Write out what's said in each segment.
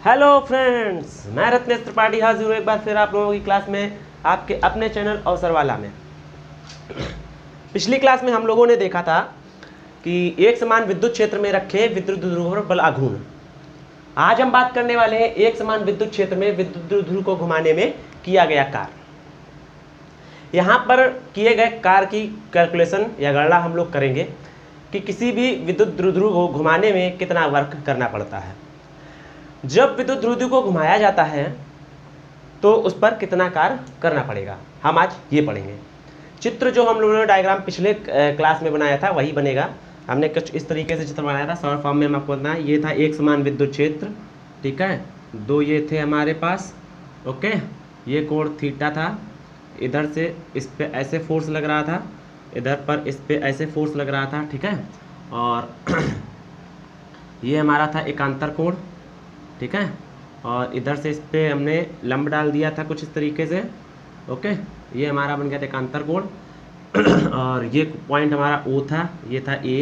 Hello friends, मैं रत्नेश त्रिपाठी हाजिर हूँ एक बार फिर आप लोगों की क्लास में, आपके अपने चैनल अवसरवाला में। पिछली क्लास में हम लोगों ने देखा था कि एक समान विद्युत क्षेत्र में रखे विद्युत ध्रुव पर बल आघूर्ण। आज हम बात करने वाले हैं एक समान विद्युत क्षेत्र में विद्युत ध्रुव को घुमाने में किया गया कार्य। यहाँ पर किए गए कार्य की कैलकुलेशन या गणना हम लोग करेंगे कि किसी भी विद्युत ध्रुव को घुमाने में कितना वर्क करना पड़ता है। जब विद्युत ध्रुव को घुमाया जाता है तो उस पर कितना कार्य करना पड़ेगा, हम आज ये पढ़ेंगे। चित्र जो हम लोगों ने डायग्राम पिछले क्लास में बनाया था वही बनेगा। हमने कुछ इस तरीके से चित्र बनाया था, शॉर्ट फॉर्म में हम आपको बताना। ये था एक समान विद्युत क्षेत्र, ठीक है। दो ये थे हमारे पास, ओके। ये कोण थीटा था, इधर से इस पे ऐसे फोर्स लग रहा था, इधर पर इस पे ऐसे फोर्स लग रहा था, ठीक है। और ये हमारा था एकांतर कोण, ठीक है। और इधर से इस पे हमने लंब डाल दिया था कुछ इस तरीके से, ओके। ये हमारा बन गया था एकांतर कोण। और ये पॉइंट हमारा O था, ये था A,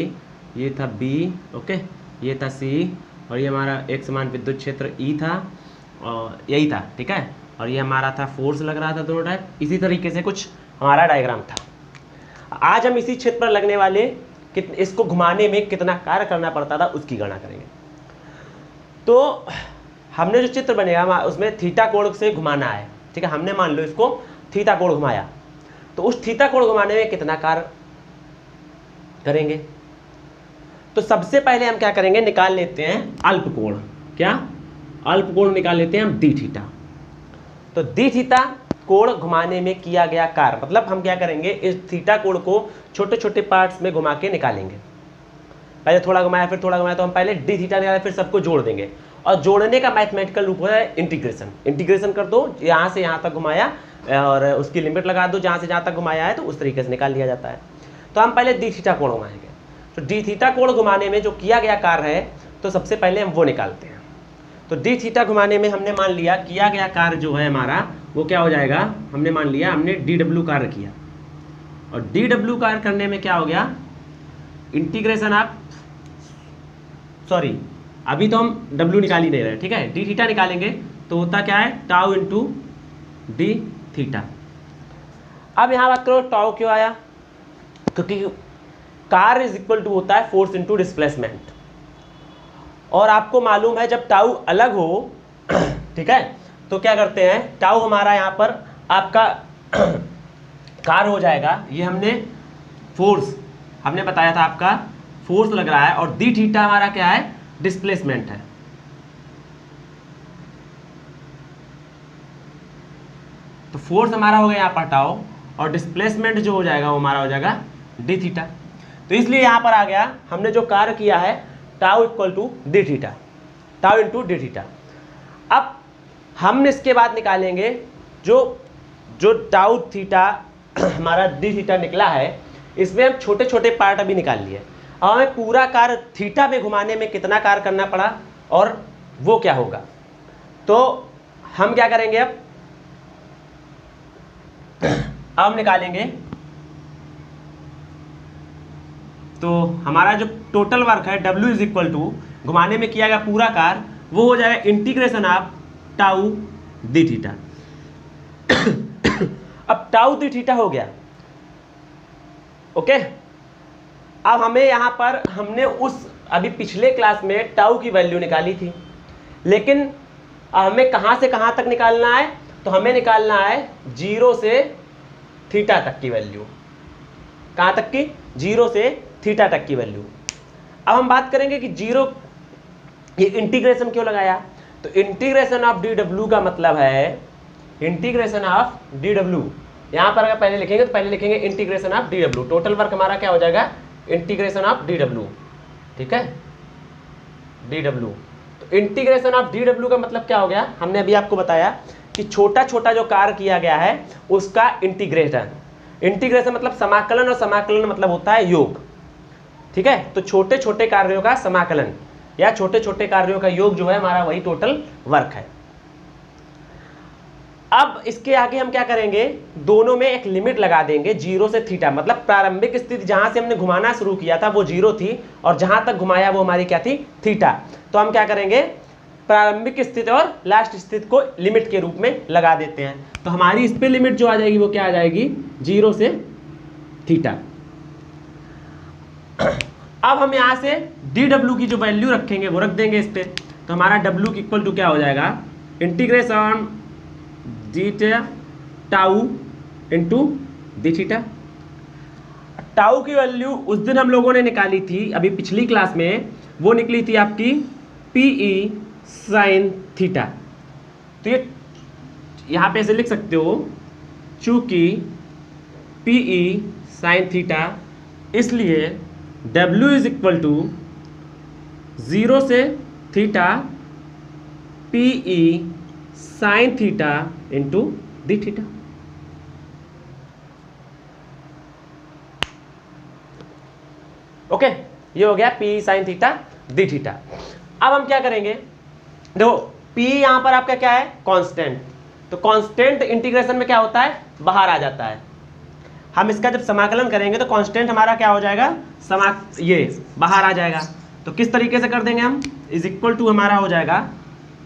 ये था B, ओके, ये था C, और ये हमारा एक समान विद्युत क्षेत्र E था, और यही था, ठीक है। और ये हमारा था फोर्स लग रहा था दोनों टाइप। इसी तरीके से कुछ हमारा डायग्राम था। आज हम इसी क्षेत्र पर लगने वाले इसको घुमाने में कितना कार्य करना पड़ता था उसकी गणना करेंगे। तो हमने जो चित्र बनेगा उसमें थीटा कोण से घुमाना है, ठीक है। हमने मान लो इसको थीटा कोण घुमाया, तो उस थीटा कोण घुमाने में कितना कार्य करेंगे। तो सबसे पहले हम क्या करेंगे, निकाल लेते हैं अल्प कोण। क्या अल्प कोण निकाल लेते हैं हम, डी थीटा। तो डी थीटा कोण घुमाने में किया गया कार्य, मतलब हम क्या करेंगे, इस थीटा कोण को छोटे छोटे पार्ट्स में घुमा के निकालेंगे। पहले थोड़ा घुमाया फिर थोड़ा घुमाया, तो हम पहले डी थीटा निकाले फिर सबको जोड़ देंगे। और जोड़ने का मैथमेटिकल रूप है इंटीग्रेशन। इंटीग्रेशन कर दो, यहाँ से यहाँ तक घुमाया और उसकी लिमिट लगा दो, जहाँ से जहाँ तक घुमाया है तो उस तरीके से निकाल लिया जाता है। तो हम पहले डी थीटा कोण घुमाएंगे। तो डी थीटा कोण घुमाने में जो किया गया कार्य है, तो सबसे पहले हम वो निकालते हैं। तो डी थीटा घुमाने में हमने मान लिया किया गया कार्य जो है हमारा वो क्या हो जाएगा, हमने मान लिया हमने डी डब्ल्यू कार्य किया। और डी डब्ल्यू कार्य करने में क्या हो गया, इंटीग्रेशन ऑफ, सॉरी अभी तो हम W निकाल ही नहीं रहे, ठीक है। डी थीटा निकालेंगे तो होता क्या है, टाउ इंटू डी थीटा। अब यहाँ बात करो टाउ क्यों आया, क्योंकि कार्य इज इक्वल टू होता है फोर्स इंटू डिस्प्लेसमेंट। और आपको मालूम है जब टाउ अलग हो, ठीक है, तो क्या करते हैं, टाउ हमारा यहाँ पर आपका कार्य हो जाएगा। ये हमने फोर्स हमने बताया था, आपका फोर्स लग रहा है, और डी थीटा हमारा क्या है, डिस्प्लेसमेंट है। तो फोर्स हमारा हो गया यहाँ पर टाउ, और डिस्प्लेसमेंट जो हो जाएगा वो हमारा हो जाएगा डी थीटा। तो इसलिए यहाँ पर आ गया हमने जो कार्य किया है tau equal to d theta, tau into d theta. अब हम इसके बाद निकालेंगे जो टाउ थीटा हमारा डी थीटा निकला है, इसमें हम छोटे छोटे पार्ट अभी निकाल लिए। अब हमें पूरा कार्य थीटा में घुमाने में कितना कार्य करना पड़ा और वो क्या होगा। तो हम क्या करेंगे, अब हम निकालेंगे। तो हमारा जो टोटल वर्क है W इज इक्वल टू घुमाने में किया गया पूरा कार्य, वो हो जाएगा integration of tau D theta. अब टाउ डी थीटा हो गया, ओके। अब हमें यहाँ पर हमने उस अभी पिछले क्लास में टाउ की वैल्यू निकाली थी, लेकिन हमें कहाँ से कहाँ तक निकालना है, तो हमें निकालना है 0 से थीटा तक की वैल्यू। कहाँ तक की, 0 से थीटा तक की वैल्यू। अब हम बात करेंगे कि 0, ये इंटीग्रेशन क्यों लगाया। तो इंटीग्रेशन ऑफ डी डब्ल्यू का मतलब है, इंटीग्रेशन ऑफ डी डब्ल्यू, यहाँ पर अगर पहले लिखेंगे तो पहले लिखेंगे integration of D W. Total work हमारा क्या हो जाएगा, इंटीग्रेशन ऑफ डी डब्ल्यू, ठीक है, डी डब्ल्यू। तो इंटीग्रेशन ऑफ डी डब्ल्यू का मतलब क्या हो गया, हमने अभी आपको बताया कि छोटा छोटा जो कार्य किया गया है उसका इंटीग्रेशन। इंटीग्रेशन मतलब समाकलन, और समाकलन मतलब होता है योग, ठीक है। तो छोटे छोटे कार्यों का समाकलन या छोटे छोटे कार्यों का योग जो है हमारा वही टोटल वर्क है। अब इसके आगे हम क्या करेंगे, दोनों में एक लिमिट लगा देंगे 0 से थीटा, मतलब प्रारंभिक स्थिति जहां से हमने घुमाना शुरू किया था वो 0 थी, और जहां तक घुमाया वो हमारी क्या थी, थीटा। तो हम क्या करेंगे, प्रारंभिक स्थिति और लास्ट स्थिति को लिमिट के रूप में लगा देते हैं। तो हमारी इस पे लिमिट जो आ जाएगी वो क्या आ जाएगी, 0 से थीटा। अब हम यहाँ से dw की जो वैल्यू रखेंगे वो रख देंगे इस पे। तो हमारा w की इक्वल टू क्या हो जाएगा, integration d tau into d theta. Tau की वैल्यू उस दिन हम लोगों ने निकाली थी अभी पिछली क्लास में, वो निकली थी आपकी PE साइन थीटा। तो ये यहाँ पे ऐसे लिख सकते हो, चूंकि PE साइन थीटा, इसलिए W इज इक्वल टू 0 से theta PE sign theta into d theta. Okay, ये हो गया PE sine theta D theta. अब हम क्या करेंगे, देखो P यहाँ पर आपका क्या है, कांस्टेंट। तो कांस्टेंट इंटीग्रेशन में क्या होता है, बाहर आ जाता है। हम इसका जब समाकलन करेंगे तो कांस्टेंट हमारा क्या हो जाएगा, ये बाहर आ जाएगा। तो किस तरीके से कर देंगे हम, इज इक्वल टू हमारा हो जाएगा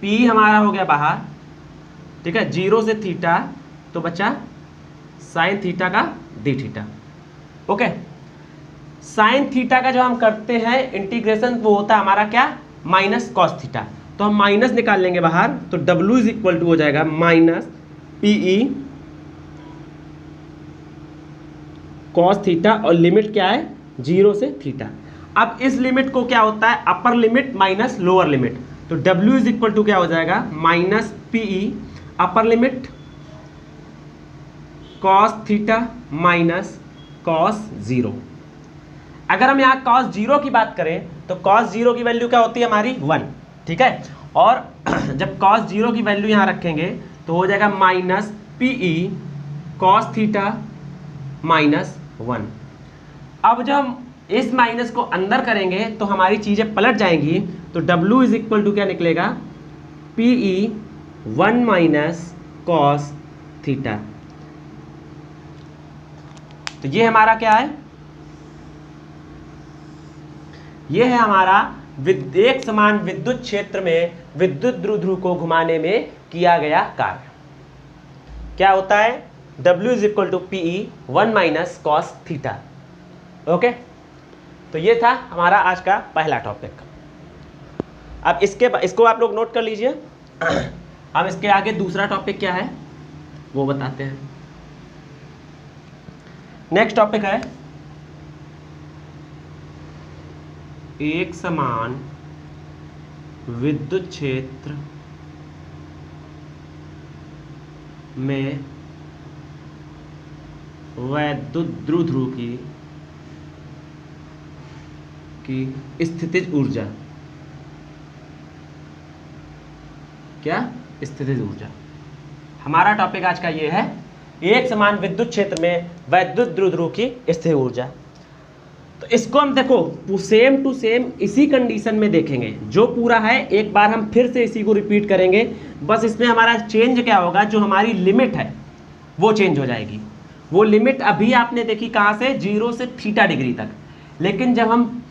P हमारा हो गया बाहर, ठीक है, 0 से थीटा, तो बचा साइन थीटा का D theta. Okay, sine theta का जो हम करते हैं इंटीग्रेशन वो होता है हमारा क्या, माइनस कॉस थीटा। तो हम माइनस निकाल लेंगे बाहर, तो W इज इक्वल टू हो जाएगा माइनस PE कॉस थीटा, और लिमिट क्या है 0 से थीटा। अब इस लिमिट को क्या होता है, upper limit minus lower limit. तो W इज इक्वल टू क्या हो जाएगा, माइनस PE अपर limit cos theta minus cos 0। अगर हम यहाँ cos 0 की बात करें तो cos 0 की वैल्यू क्या होती है हमारी 1, ठीक है। और जब cos 0 की वैल्यू यहाँ रखेंगे तो हो जाएगा minus PE cos theta minus 1। अब जब हम इस माइनस को अंदर करेंगे तो हमारी चीज़ें पलट जाएंगी। तो W इज इक्वल टू क्या निकलेगा, PE 1 माइनस कॉस थीटा। तो ये हमारा क्या है, ये है हमारा एक समान विद्युत क्षेत्र में विद्युत द्विध्रुव को घुमाने में किया गया कार्य। क्या होता है, W is equal to PE 1 minus cos theta. Okay, तो ये था हमारा आज का पहला टॉपिक। अब इसको आप लोग नोट कर लीजिए। अब इसके आगे दूसरा टॉपिक क्या है वो बताते हैं। नेक्स्ट टॉपिक है एक समान विद्युत क्षेत्र में वैद्युत द्विध्रुव की स्थितिज ऊर्जा। क्या, स्थितिज ऊर्जा। हमारा टॉपिक आज का ये है, एक समान विद्युत क्षेत्र में वैद्युत द्विध्रुव की स्थिर ऊर्जा। तो इसको हम देखो सेम टू सेम इसी कंडीशन में देखेंगे, जो पूरा है एक बार हम फिर से इसी को रिपीट करेंगे। बस इसमें हमारा चेंज क्या होगा, जो हमारी लिमिट है वो चेंज हो जाएगी। वो लिमिट अभी आपने देखी कहाँ से, 0 से थीटा डिग्री तक। लेकिन जब हम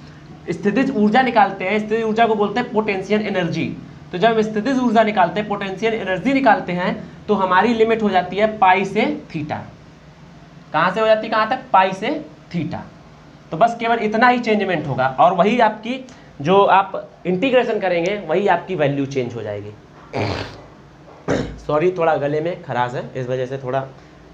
स्थितिज ऊर्जा निकालते हैं, स्थितिज ऊर्जा को बोलते हैं पोटेंशियल एनर्जी। तो जब हम स्थितिज ऊर्जा निकालते हैं, पोटेंशियल एनर्जी निकालते हैं, तो हमारी लिमिट हो जाती है पाई से थीटा। कहाँ से हो जाती है, कहाँ तक, पाई से थीटा। तो बस केवल इतना ही चेंजमेंट होगा, और वही आपकी जो आप इंटीग्रेशन करेंगे वही आपकी वैल्यू चेंज हो जाएगी। सॉरी, थोड़ा गले में खराश है, इस वजह से थोड़ा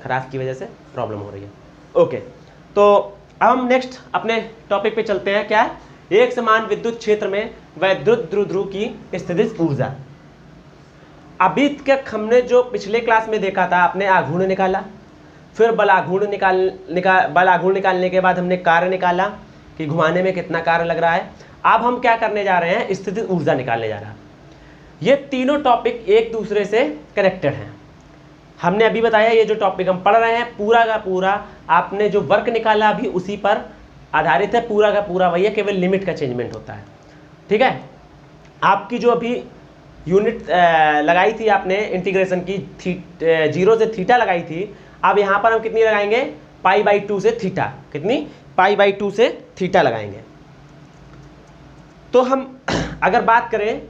खराश की वजह से प्रॉब्लम हो रही है। ओके, तो अब हम नेक्स्ट अपने टॉपिक पे चलते हैं। क्या है, एक समान विद्युत क्षेत्र में वैद्युत द्विध्रुव की स्थितिज ऊर्जा। अभी तक हमने जो पिछले क्लास में देखा था, आपने आघूर्ण निकाला, फिर बलाघूर्ण बलाघूर्ण निकालने के बाद हमने कार्य निकाला कि घुमाने में कितना कार्य लग रहा है। अब हम क्या करने जा रहे हैं, स्थितिज ऊर्जा निकालने जा रहा है। ये तीनों टॉपिक एक दूसरे से कनेक्टेड हैं। हमने अभी बताया ये जो टॉपिक हम पढ़ रहे हैं पूरा का पूरा, आपने जो वर्क निकाला अभी उसी पर आधारित है, पूरा का पूरा वही है, केवल लिमिट का चेंजमेंट होता है। ठीक है, आपकी जो अभी यूनिट लगाई थी आपने इंटीग्रेशन की 0 से थीटा लगाई थी, अब यहाँ पर हम कितनी लगाएंगे, π/2 से थीटा। कितनी, π/2 से थीटा लगाएंगे। तो हम अगर बात करें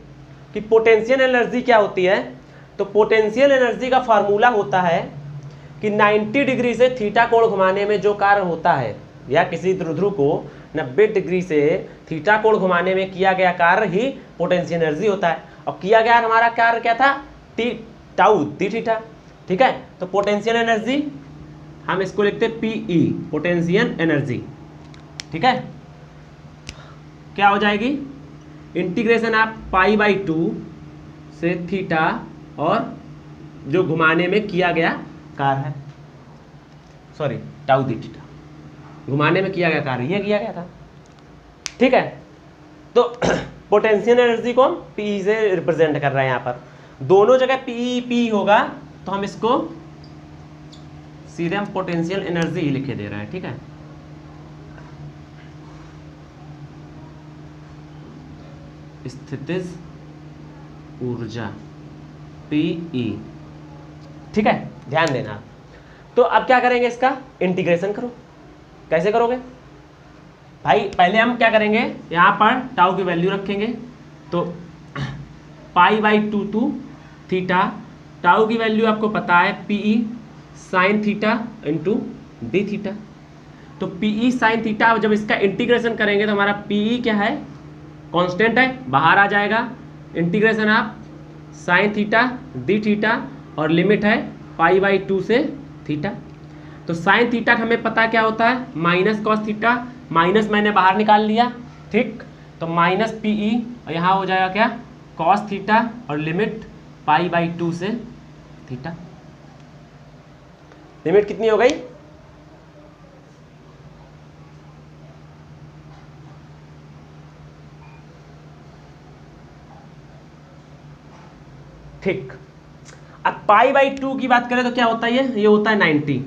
कि पोटेंशियल एनर्जी क्या होती है। तो पोटेंशियल एनर्जी का फार्मूला होता है कि 90 डिग्री से थीटा कोण घुमाने में जो कार्य होता है, या किसी द्विध्रुव को 90 डिग्री से थीटा कोण घुमाने में किया गया कार्य ही पोटेंशियल एनर्जी होता है। और किया गया हमारा कार्य क्या था, टाउ डी थीटा। ठीक है, तो पोटेंशियल एनर्जी हम इसको लिखते पीई, पोटेंशियल एनर्जी। ठीक है, क्या हो जाएगी, इंटीग्रेशन आप π/2 से थीटा और जो घुमाने में किया गया कार्य है, सॉरी टाउ डी थीटा, घुमाने में किया गया कार्य ये किया गया था। ठीक है, तो पोटेंशियल एनर्जी को हम पी से रिप्रेजेंट कर रहे हैं। यहाँ पर दोनों जगह पी होगा, तो हम इसको सीधे हम पोटेंशियल एनर्जी ही लिखे दे रहे हैं। ठीक है, स्थितिज ऊर्जा पीई। ठीक है, ध्यान देना। तो अब क्या करेंगे, इसका इंटीग्रेशन करो। कैसे करोगे भाई, पहले हम क्या करेंगे, यहाँ पर टाउ की वैल्यू रखेंगे, तो π/2 टू थीटा, टाउ की वैल्यू आपको पता है PE sine theta into d theta. तो पीई साइन थीटा, जब इसका इंटीग्रेशन करेंगे तो हमारा पीई क्या है, कांस्टेंट है, बाहर आ जाएगा। इंटीग्रेशन आप साइन थीटा डी थीटा और लिमिट है π/2 से थीटा। तो साइन थीटा का हमें पता क्या होता है, माइनस कॉस थीटा, माइनस मैंने बाहर निकाल लिया। ठीक, तो माइनस पीई और यहाँ हो जाएगा क्या, कॉस थीटा और लिमिट π/2 से थीटा। लिमिट कितनी हो गई, ठीक। अब π/2 की बात करें तो क्या होता है, ये होता है 90।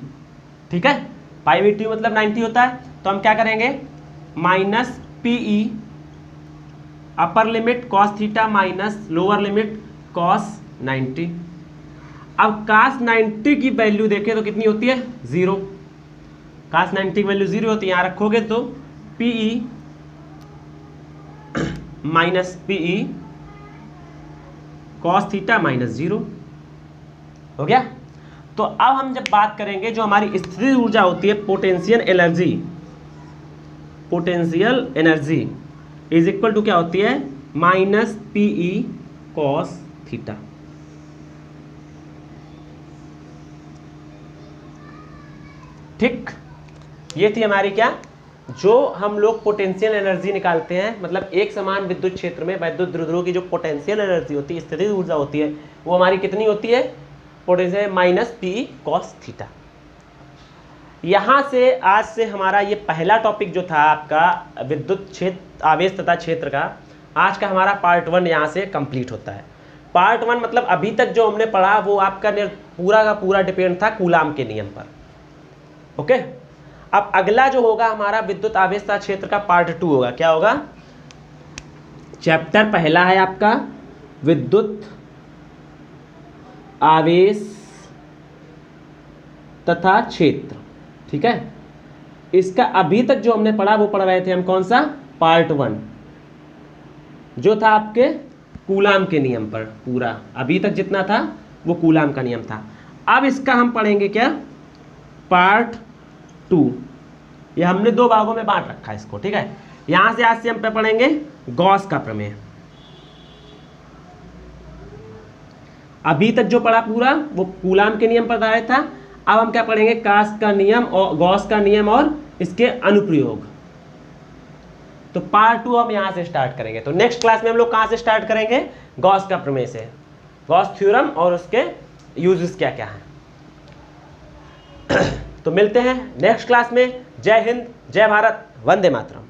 ठीक है, π/2 मतलब 90 होता है। तो हम क्या करेंगे, minus PE upper limit cos theta minus lower limit cos 90। अब cos 90 की वैल्यू देखें तो कितनी होती है, 0। cos 90 की वैल्यू 0 होती है, यहाँ रखोगे तो PE minus PE cos theta minus 0 हो गया। तो अब हम जब बात करेंगे जो हमारी स्थितिज ऊर्जा होती है, potential energy, potential energy is equal to क्या होती है, माइनस पीई कॉस थीटा। ठीक, ये थी हमारी क्या, जो हम लोग पोटेंशियल एनर्जी निकालते हैं, मतलब एक समान विद्युत क्षेत्र में वैद्युत द्विध्रुव की जो पोटेंशियल एनर्जी होती है, स्थितिज ऊर्जा होती है, वो हमारी कितनी होती है, potential minus P cos theta. यहाँ से आज से हमारा ये पहला टॉपिक जो था आपका विद्युत क्षेत्र आवेश तथा क्षेत्र का, आज का हमारा पार्ट 1 यहाँ से कंप्लीट होता है। पार्ट 1 मतलब अभी तक जो हमने पढ़ा वो आपका पूरा का पूरा डिपेंड था कूलाम के नियम पर। ओके, अब अगला जो होगा हमारा विद्युत आवेश तथा क्षेत्र का पार्ट 2 होगा। क्या होगा, चैप्टर पहला है आपका विद्युत आवेश तथा क्षेत्र। ठीक है, इसका अभी तक जो हमने पढ़ा वो पढ़ रहे थे हम, कौन सा, पार्ट 1 जो था आपके कूलाम के नियम पर। पूरा अभी तक जितना था वो कूलाम का नियम था। अब इसका हम पढ़ेंगे क्या, पार्ट 2। ये हमने 2 भागों में बांट रखा है इसको। ठीक है, यहां से आज से हम पे पढ़ेंगे गॉस का प्रमेय। अभी तक जो पढ़ा पूरा वो कूलाम के नियम पर आधारित था। अब हम क्या पढ़ेंगे, कास्ट का नियम और गॉस का नियम और इसके अनुप्रयोग। तो पार्ट 2 हम यहां से स्टार्ट करेंगे। तो नेक्स्ट क्लास में हम लोग कहां से स्टार्ट करेंगे, गॉस का प्रमेय से, गॉस थ्योरम और उसके यूजेस क्या क्या हैं। तो मिलते हैं नेक्स्ट क्लास में। जय हिंद, जय भारत, वंदे मातरम।